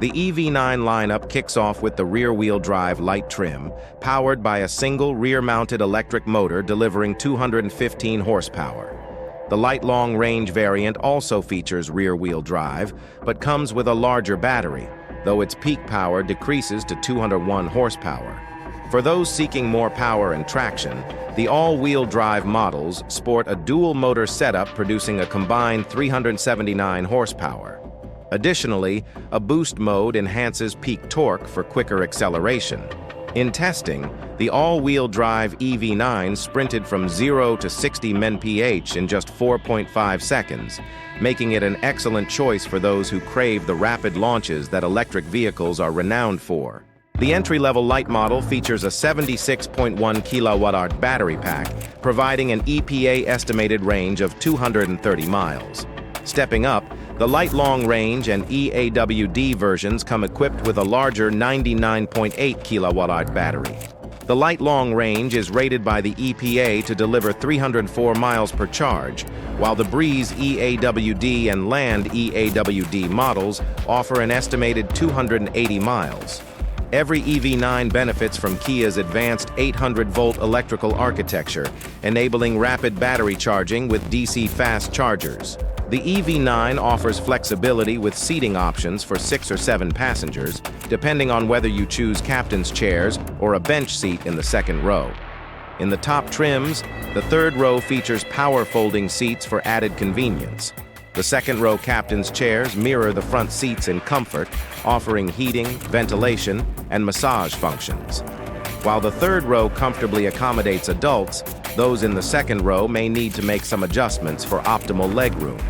The EV9 lineup kicks off with the rear-wheel drive light trim, powered by a single rear-mounted electric motor delivering 215 horsepower. The light long-range variant also features rear-wheel drive, but comes with a larger battery, though its peak power decreases to 201 horsepower. For those seeking more power and traction, the all-wheel drive models sport a dual-motor setup producing a combined 379 horsepower. Additionally, a boost mode enhances peak torque for quicker acceleration. In testing, the all-wheel drive EV9 sprinted from 0 to 60 mph in just 4.5 seconds, making it an excellent choice for those who crave the rapid launches that electric vehicles are renowned for. The entry-level light model features a 76.1 kWh battery pack, providing an EPA estimated range of 230 miles. Stepping up, the light long-range and EAWD versions come equipped with a larger 99.8 kWh battery. The light long-range is rated by the EPA to deliver 304 miles per charge, while the Breeze EAWD and Land EAWD models offer an estimated 280 miles. Every EV9 benefits from Kia's advanced 800-volt electrical architecture, enabling rapid battery charging with DC fast chargers. The EV9 offers flexibility with seating options for 6 or 7 passengers, depending on whether you choose captain's chairs or a bench seat in the second row. In the top trims, the third row features power folding seats for added convenience. The second row captain's chairs mirror the front seats in comfort, offering heating, ventilation, and massage functions. While the third row comfortably accommodates adults, those in the second row may need to make some adjustments for optimal legroom.